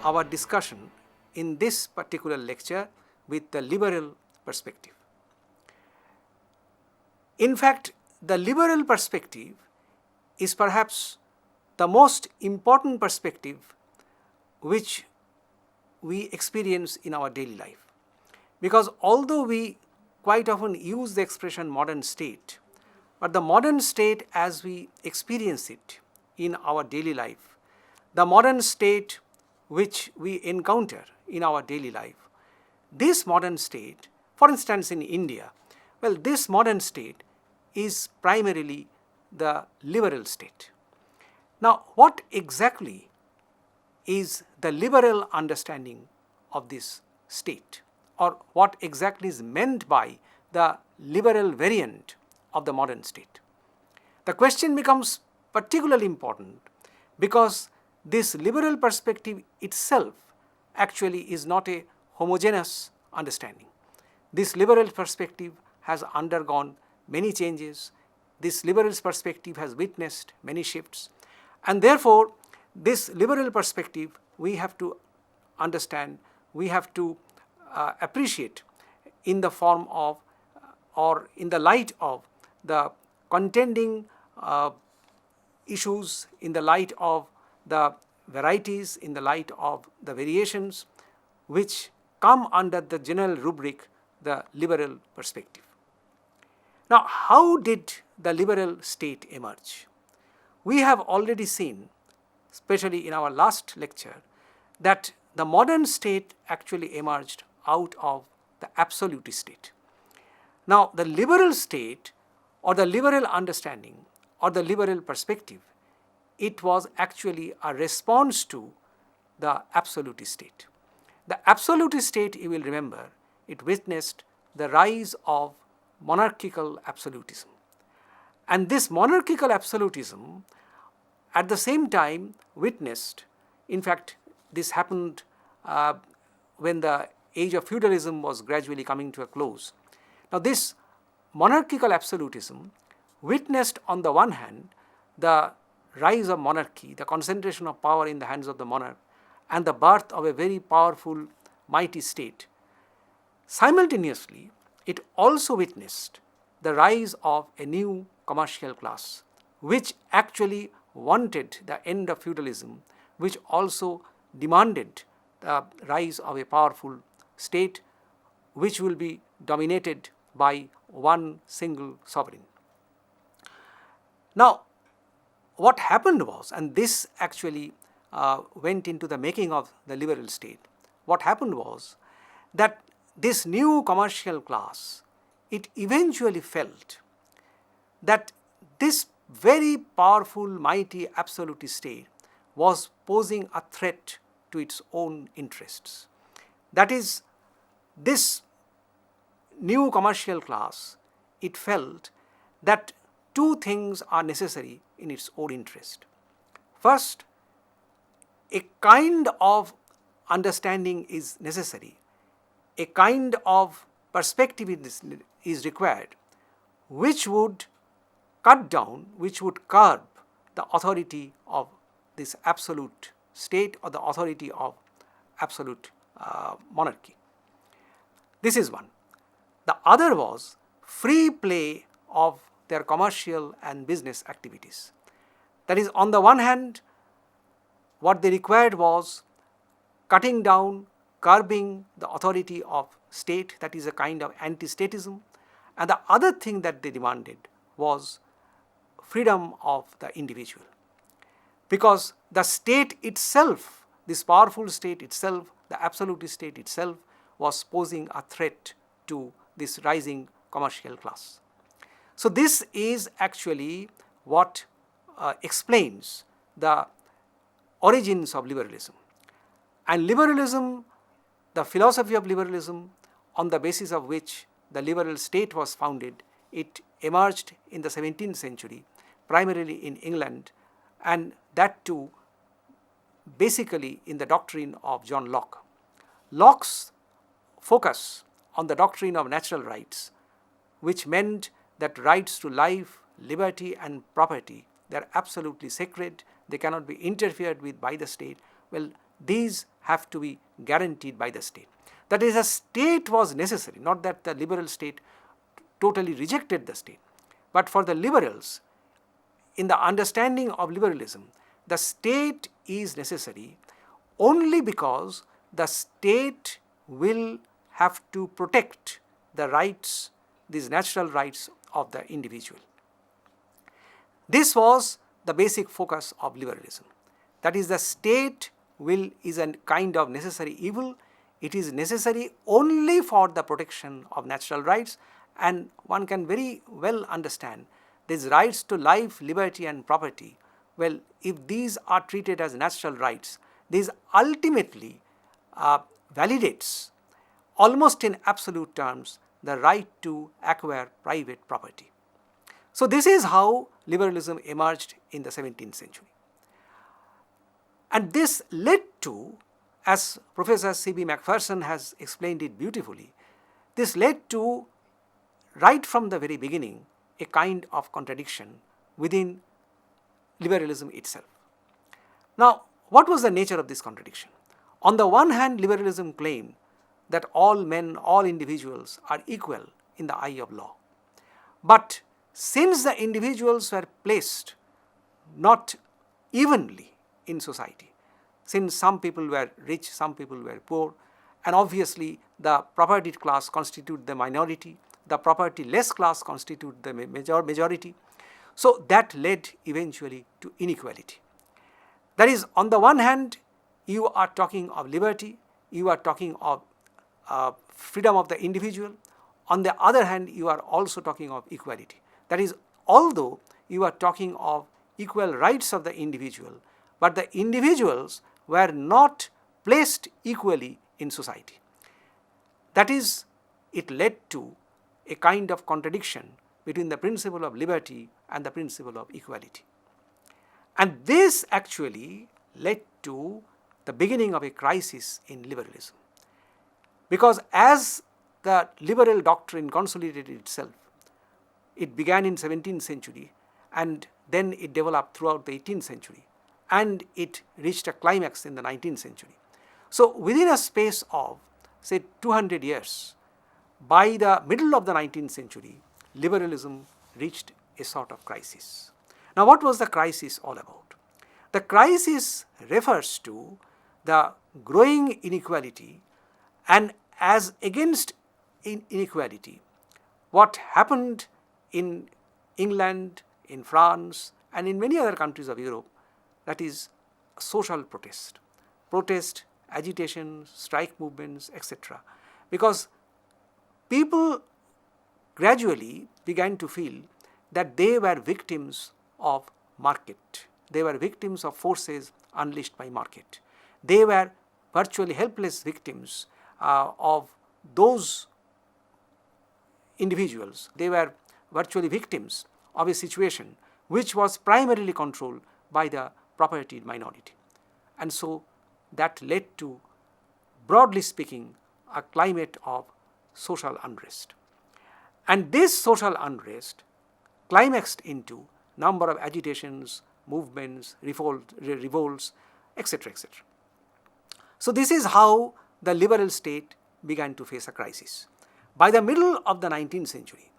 our discussion in this particular lecture with the liberal perspective. In fact, the liberal perspective is perhaps the most important perspective which we experience in our daily life. Because although we quite often use the expression modern state, but the modern state as we experience it in our daily life, the modern state which we encounter in our daily life, this modern state, for instance in India, well, this modern state is primarily the liberal state. Now, what exactly is the liberal understanding of this state, or what exactly is meant by the liberal variant of the modern state? The question becomes particularly important because this liberal perspective itself actually is not a homogeneous understanding. This liberal perspective has undergone many changes. This liberal perspective has witnessed many shifts, and therefore this liberal perspective we have to understand, we have to appreciate in the form of or in the light of the contending issues, in the light of the varieties, in the light of the variations which come under the general rubric, the liberal perspective. Now, how did the liberal state emerge? We have already seen, especially in our last lecture, that the modern state actually emerged out of the absolute state. Now, the liberal state or the liberal understanding or the liberal perspective, it was actually a response to the absolute state. The absolute state, you will remember, it witnessed the rise of monarchical absolutism. And this monarchical absolutism at the same time witnessed, in fact, this happened when the age of feudalism was gradually coming to a close. Now, this monarchical absolutism witnessed on the one hand the rise of monarchy, the concentration of power in the hands of the monarch, and the birth of a very powerful, mighty state. Simultaneously, it also witnessed the rise of a new commercial class, which actually wanted the end of feudalism, which also demanded the rise of a powerful state, which will be dominated by one single sovereign. Now, what happened was, and this actually went into the making of the liberal state, what happened was that this new commercial class, it eventually felt that this very powerful, mighty, absolute state was posing a threat to its own interests. That is, this new commercial class, it felt that two things are necessary in its own interest. First, a kind of understanding is necessary, a kind of perspective is required, which would cut down, which would curb the authority of this absolute state or the authority of absolute monarchy. This is one. The other was free play of their commercial and business activities. That is, on the one hand, what they required was cutting down, curbing the authority of state, that is a kind of anti-statism, and the other thing that they demanded was freedom of the individual. Because the state itself, this powerful state itself, the absolute state itself, was posing a threat to this rising commercial class. So this is actually what explains the origins of liberalism. And liberalism, the philosophy of liberalism, on the basis of which the liberal state was founded, it emerged in the 17th century, primarily in England, and that too basically in the doctrine of John Locke. Locke's focus on the doctrine of natural rights, which meant that rights to life, liberty and property, they are absolutely sacred, they cannot be interfered with by the state. Well, these have to be guaranteed by the state. That is, a state was necessary, not that the liberal state totally rejected the state, but for the liberals, in the understanding of liberalism, the state is necessary only because the state will have to protect the rights, these natural rights of the individual. This was the basic focus of liberalism. That is, the state is a kind of necessary evil. It is necessary only for the protection of natural rights, and one can very well understand these rights to life, liberty and property. Well, if these are treated as natural rights, this ultimately validates, almost in absolute terms, the right to acquire private property. So this is how liberalism emerged in the 17th century. And this led to, as Professor C.B. Macpherson has explained it beautifully, this led to, right from the very beginning, a kind of contradiction within liberalism itself. Now, what was the nature of this contradiction? On the one hand, liberalism claimed that all men, all individuals are equal in the eye of law. But since the individuals were placed not evenly in society, since some people were rich, some people were poor, and obviously the propertied class constitute the minority, the property-less class constitute the majority, so that led eventually to inequality. That is, on the one hand, you are talking of liberty, you are talking of freedom of the individual. On the other hand, you are also talking of equality. That is, although you are talking of equal rights of the individual, but the individuals were not placed equally in society. That is, it led to a kind of contradiction between the principle of liberty and the principle of equality. And this actually led to the beginning of a crisis in liberalism. Because as the liberal doctrine consolidated itself, it began in 17th century and then it developed throughout the 18th century and it reached a climax in the 19th century. So within a space of say 200 years, by the middle of the 19th century, liberalism reached a sort of crisis. Now what was the crisis all about? The crisis refers to the growing inequality, and as against inequality, what happened in England, in France and in many other countries of Europe, that is social protest, agitation, strike movements, etc. Because people gradually began to feel that they were victims of market. They were victims of forces unleashed by market. They were virtually helpless victims of those individuals. They were virtually victims of a situation which was primarily controlled by the propertied minority. And so that led to, broadly speaking, a climate of social unrest. And this social unrest climaxed into number of agitations, movements, revolts, etc., etc. So this is how the liberal state began to face a crisis. By the middle of the 19th century,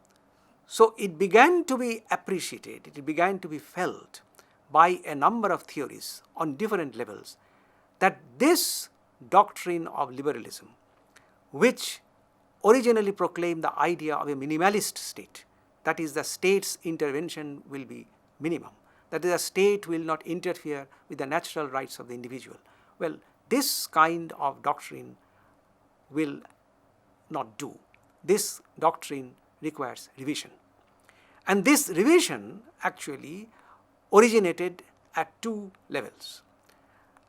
so it began to be appreciated, it began to be felt by a number of theories on different levels that this doctrine of liberalism, which originally proclaimed the idea of a minimalist state, that is, the state's intervention will be minimum, that is, the state will not interfere with the natural rights of the individual. Well, this kind of doctrine will not do. This doctrine requires revision. And this revision actually originated at two levels.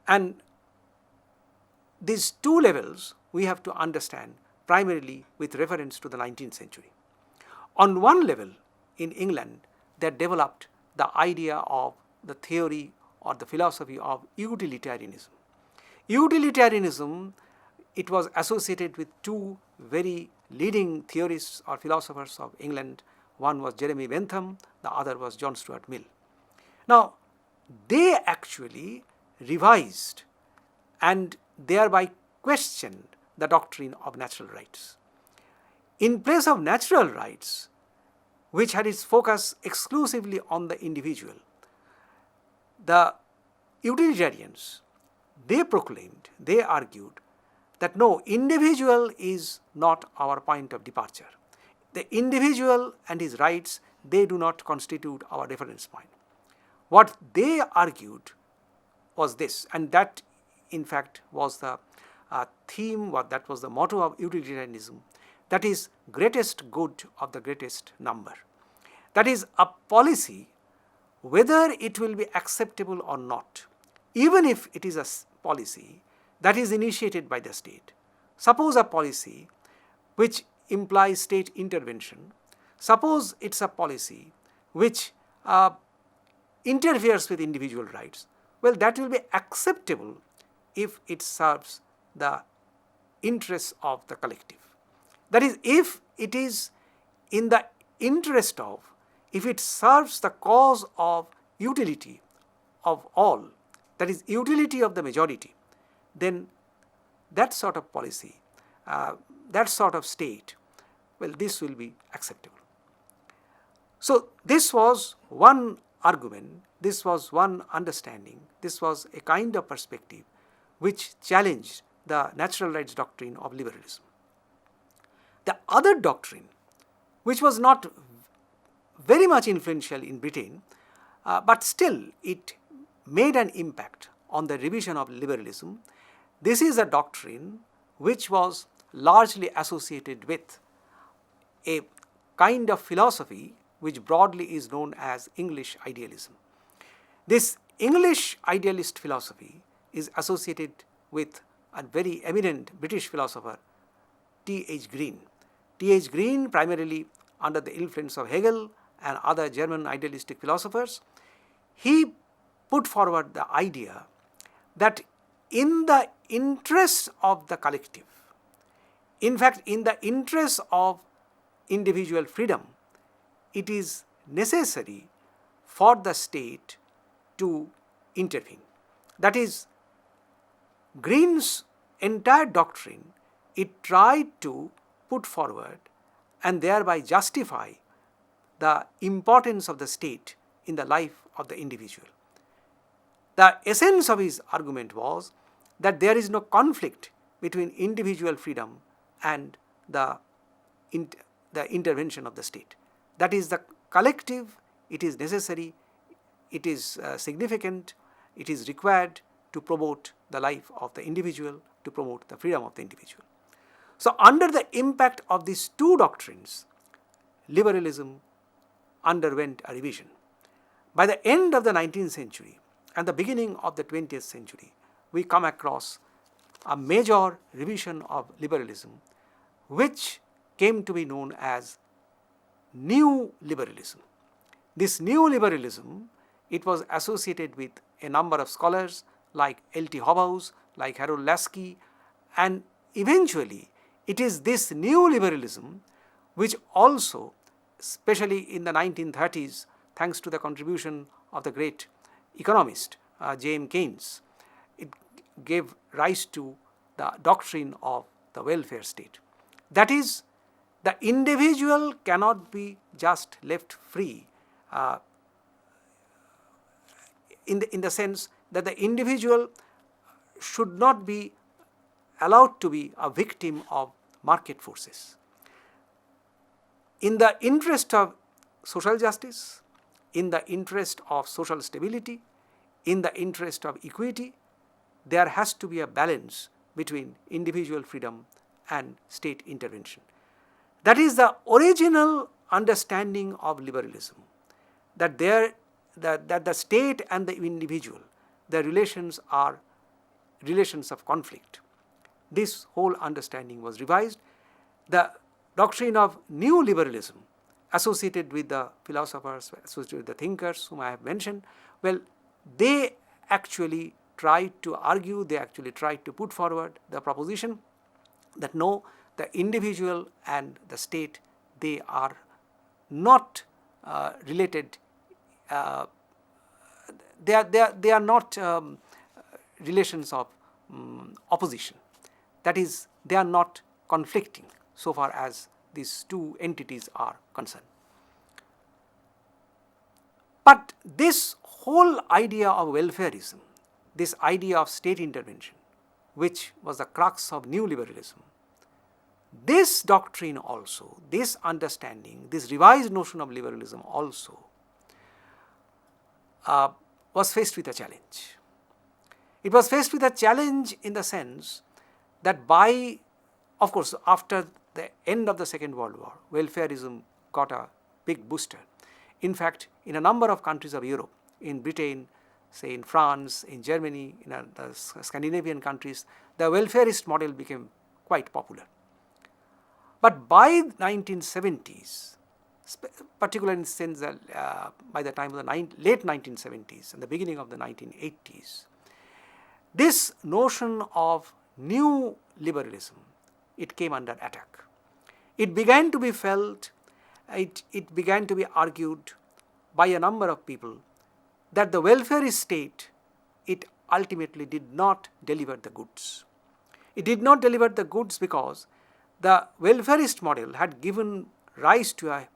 And these two levels we have to understand primarily with reference to the 19th century. On one level, in England, they developed the idea of the theory or the philosophy of utilitarianism. Utilitarianism, it was associated with two very leading theorists or philosophers of England. One was Jeremy Bentham, the other was John Stuart Mill. Now, they actually revised and thereby questioned the doctrine of natural rights. In place of natural rights, which had its focus exclusively on the individual, the utilitarians, they proclaimed, they argued that no, individual is not our point of departure. The individual and his rights, they do not constitute our reference point. What they argued was this, and that in fact was the theme, that was the motto of utilitarianism, that is greatest good of the greatest number. That is a policy, whether it will be acceptable or not, even if it is a policy that is initiated by the state. Suppose a policy which implies state intervention, suppose it's a policy which interferes with individual rights, well, that will be acceptable if it serves the interests of the collective. That is, if it is in the interest of, if it serves the cause of utility of all, that is utility of the majority, then that sort of policy, that sort of state, well, this will be acceptable. So this was one argument, this was one understanding, this was a kind of perspective which challenged the natural rights doctrine of liberalism. The other doctrine, which was not very much influential in Britain, but still it made an impact on the revision of liberalism, this is a doctrine which was largely associated with a kind of philosophy which broadly is known as English idealism. This English idealist philosophy is associated with a very eminent British philosopher, T.H. Green. T.H. Green, primarily under the influence of Hegel and other German idealistic philosophers, he put forward the idea that in the interest of the collective, in fact, in the interest of individual freedom, it is necessary for the state to intervene. That is, Green's entire doctrine, it tried to put forward and thereby justify the importance of the state in the life of the individual. The essence of his argument was that there is no conflict between individual freedom and the intervention of the state. That is, the collective, it is necessary, it is significant, it is required to promote the life of the individual, to promote the freedom of the individual. So under the impact of these two doctrines, liberalism underwent a revision. By the end of the 19th century and the beginning of the 20th century, we come across a major revision of liberalism, which came to be known as new liberalism. This new liberalism, it was associated with a number of scholars like L.T. Hobhouse, like Harold Lasky, and eventually it is this new liberalism which also, especially in the 1930s, thanks to the contribution of the great economist J.M. Keynes, it gave rise to the doctrine of the welfare state. That is, the individual cannot be just left free in the sense that the individual should not be allowed to be a victim of market forces. In the interest of social justice, in the interest of social stability, in the interest of equity, there has to be a balance between individual freedom and state intervention. That is the original understanding of liberalism, that the state and the individual, their relations are relations of conflict. This whole understanding was revised. The doctrine of new liberalism, associated with the philosophers, associated with the thinkers whom I have mentioned, well, they actually tried to argue, they actually tried to put forward the proposition that no, the individual and the state, they are not related, they are not relations of opposition. That is, they are not conflicting so far as these two entities are concerned. But this whole idea of welfareism, this idea of state intervention, which was the crux of new liberalism, this doctrine also, this understanding, this revised notion of liberalism also was faced with a challenge. It was faced with a challenge in the sense that of course, after the end of the Second World War, welfareism got a big booster. In fact, in a number of countries of Europe, in Britain, say in France, in Germany, in the Scandinavian countries, the welfarist model became quite popular. But by 1970s, particularly in the sense that by the time of the late 1970s and the beginning of the 1980s, this notion of new liberalism, it came under attack. It began to be felt, it began to be argued by a number of people that the welfarist state, it ultimately did not deliver the goods. It did not deliver the goods because the welfarist model had given rise to a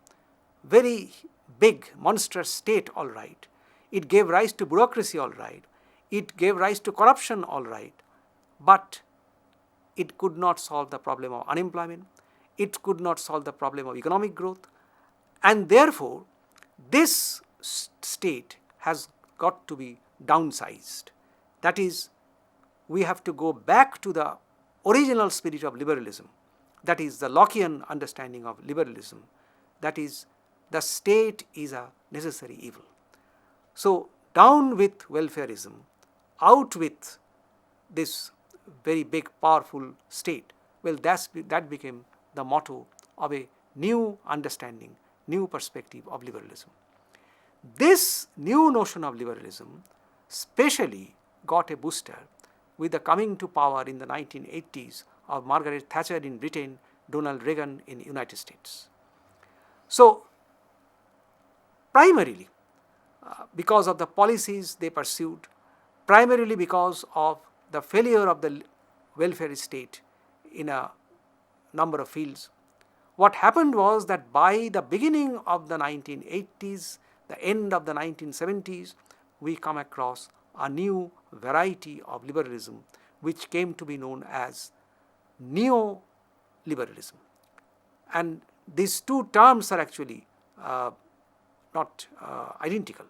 very big, monstrous state, all right. It gave rise to bureaucracy, all right. It gave rise to corruption, all right. But it could not solve the problem of unemployment. It could not solve the problem of economic growth. And therefore, this state has got to be downsized. That is, we have to go back to the original spirit of liberalism. That is the Lockean understanding of liberalism. That is, the state is a necessary evil. So, down with welfareism, out with this very big, powerful state. Well, that became the motto of a new understanding, new perspective of liberalism. This new notion of liberalism specially got a booster with the coming to power in the 1980s of Margaret Thatcher in Britain, Donald Reagan in the United States. So, primarily because of the policies they pursued, primarily because of the failure of the welfare state in a number of fields, what happened was that by the beginning of the 1980s, the end of the 1970s, we come across a new variety of liberalism which came to be known as neo-liberalism. And these two terms are actually not identical.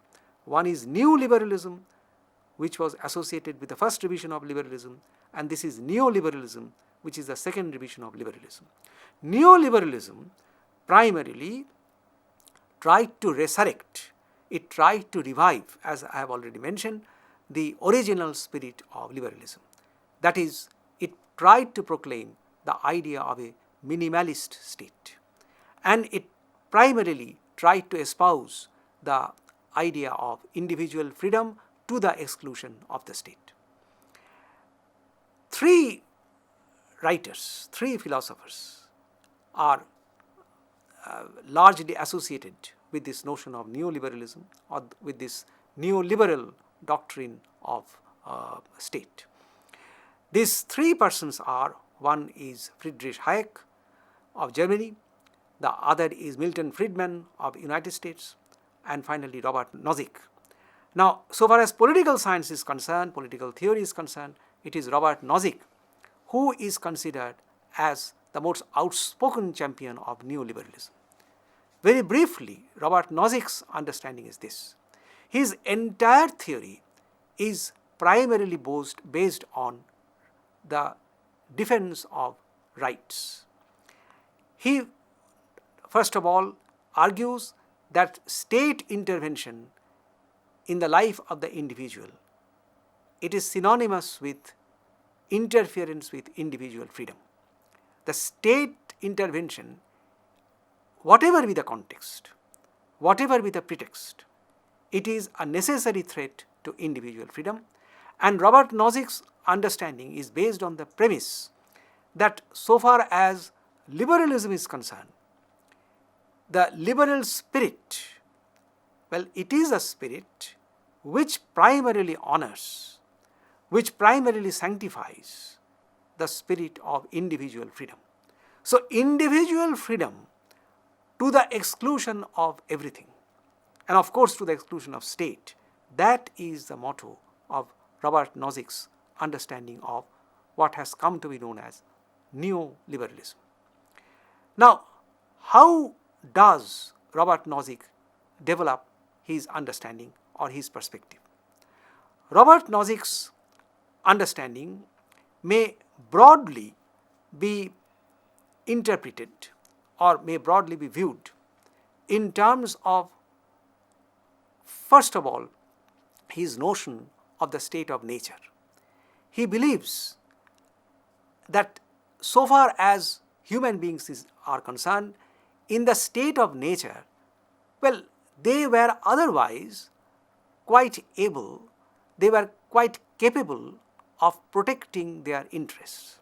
One is new liberalism, which was associated with the first revision of liberalism, and this is neoliberalism, which is the second revision of liberalism. Neoliberalism primarily tried to resurrect, it tried to revive, as I have already mentioned, the original spirit of liberalism. That is, it tried to proclaim the idea of a minimalist state, and it primarily tried to espouse the idea of individual freedom to the exclusion of the state. Three writers, three philosophers are largely associated with this notion of neoliberalism or with this neoliberal doctrine of state. These three persons are, one is Friedrich Hayek of Germany, the other is Milton Friedman of the United States, and finally Robert Nozick. Now, so far as political science is concerned, political theory is concerned, it is Robert Nozick who is considered as the most outspoken champion of neoliberalism. Very briefly, Robert Nozick's understanding is this. His entire theory is primarily based on the defense of rights. He, first of all, argues that state intervention in the life of the individual, it is synonymous with interference with individual freedom. The state intervention, whatever be the context, whatever be the pretext, it is a necessary threat to individual freedom. And Robert Nozick's understanding is based on the premise that so far as liberalism is concerned, the liberal spirit, well, it is a spirit which primarily honors, which primarily sanctifies the spirit of individual freedom. So individual freedom to the exclusion of everything, and of course to the exclusion of state, that is the motto of Robert Nozick's understanding of what has come to be known as neoliberalism. Now, how does Robert Nozick develop his understanding or his perspective? Robert Nozick's understanding may broadly be interpreted or may broadly be viewed in terms of, first of all, his notion of the state of nature. He believes that so far as human beings are concerned, in the state of nature, well, they were otherwise quite able, they were quite capable of protecting their interests,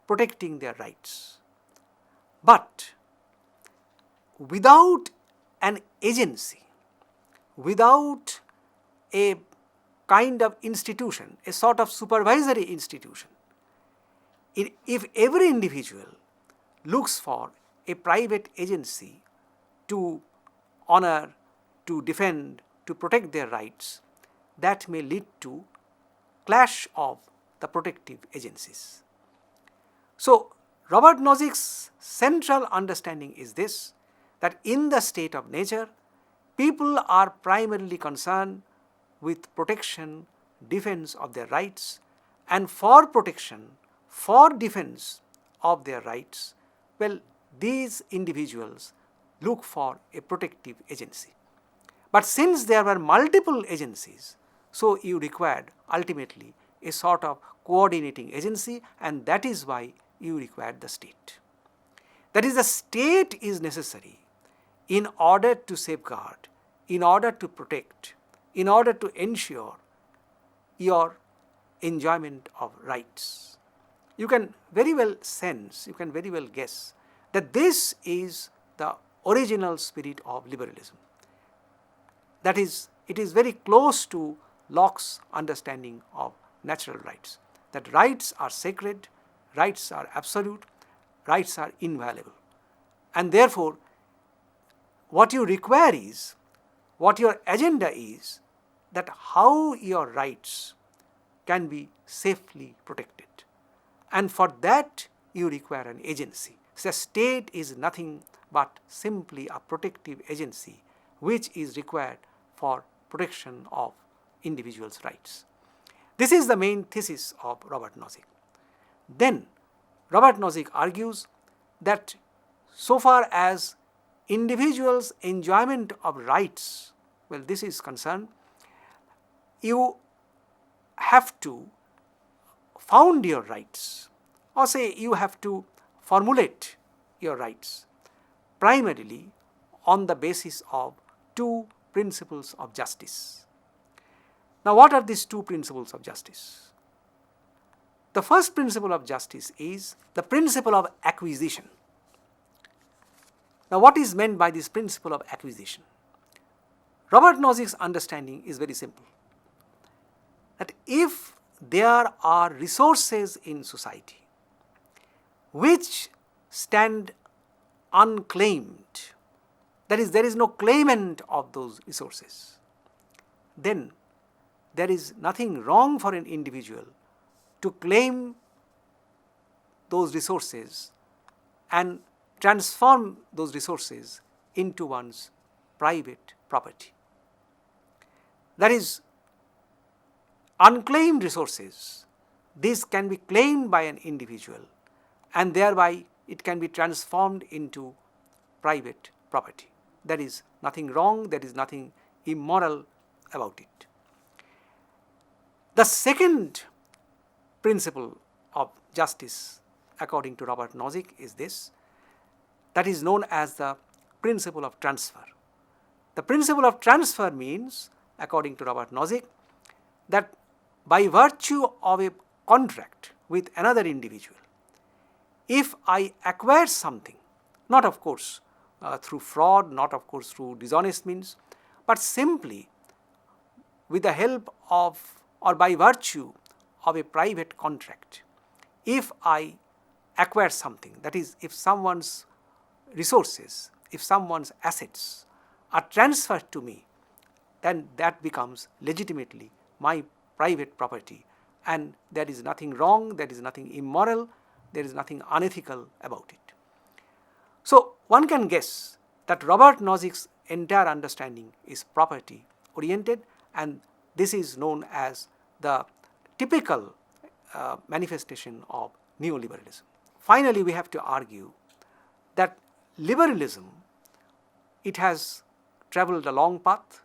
protecting their rights. But without an agency, without a kind of institution, a sort of supervisory institution, if every individual looks for a private agency to honor, to defend, to protect their rights, that may lead to clash of the protective agencies. So, Robert Nozick's central understanding is this, that in the state of nature, people are primarily concerned with protection, defense of their rights, and for protection, for defense of their rights, well, these individuals look for a protective agency. But since there were multiple agencies, so you required ultimately a sort of coordinating agency, and that is why you required the state. That is, the state is necessary in order to safeguard, in order to protect, in order to ensure your enjoyment of rights. You can very well sense, you can very well guess that this is the original spirit of liberalism. That is, it is very close to Locke's understanding of natural rights, that rights are sacred, rights are absolute, rights are inviolable. And therefore, what you require is, what your agenda is, that how your rights can be safely protected. And for that, you require an agency. So, the state is nothing but simply a protective agency which is required for protection of individuals' rights. This is the main thesis of Robert Nozick. Then, Robert Nozick argues that so far as individuals' enjoyment of rights, well, this is concerned, you have to found your rights, or say you have to formulate your rights primarily on the basis of two principles of justice. Now, what are these two principles of justice? The first principle of justice is the principle of acquisition. Now, what is meant by this principle of acquisition? Robert Nozick's understanding is very simple, that if there are resources in society which stand unclaimed, that is, there is no claimant of those resources, then there is nothing wrong for an individual to claim those resources and transform those resources into one's private property. That is, unclaimed resources, these can be claimed by an individual and thereby it can be transformed into private property. There is nothing wrong, there is nothing immoral about it. The second principle of justice, according to Robert Nozick, is this, that is known as the principle of transfer. The principle of transfer means, according to Robert Nozick, that by virtue of a contract with another individual, if I acquire something, not of course through fraud, not of course through dishonest means, but simply with the help of or by virtue of a private contract. If I acquire something, that is, if someone's resources, if someone's assets are transferred to me, then that becomes legitimately my private property, and there is nothing wrong, there is nothing immoral, there is nothing unethical about it. So one can guess that Robert Nozick's entire understanding is property oriented, and this is known as the typical manifestation of neoliberalism. Finally, we have to argue that liberalism, it has traveled a long path.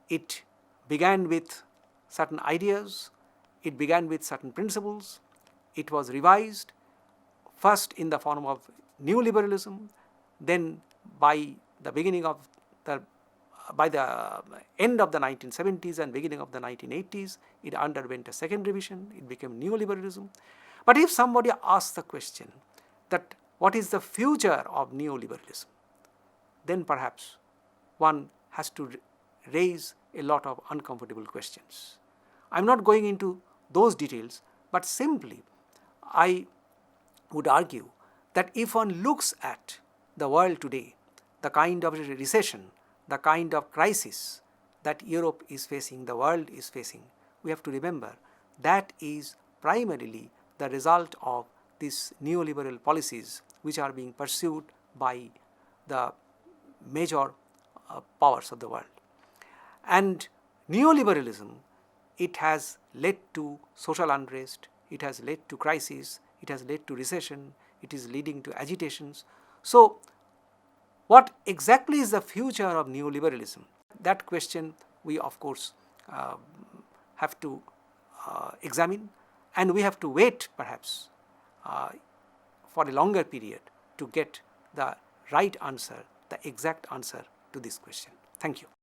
It began with certain ideas, it began with certain principles, it was revised first in the form of neoliberalism, then by the end of the 1970s and beginning of the 1980s, it underwent a second revision, it became neoliberalism. But if somebody asks the question that what is the future of neoliberalism, then perhaps one has to raise a lot of uncomfortable questions. I am not going into those details, but simply I would argue that if one looks at the world today, the kind of recession, the kind of crisis that Europe is facing, the world is facing, we have to remember that is primarily the result of these neoliberal policies which are being pursued by the major powers of the world. And neoliberalism, it has led to social unrest, it has led to crisis, it has led to recession, it is leading to agitations. So, what exactly is the future of neoliberalism? That question we of course have to examine, and we have to wait perhaps for a longer period to get the right answer, the exact answer to this question. Thank you.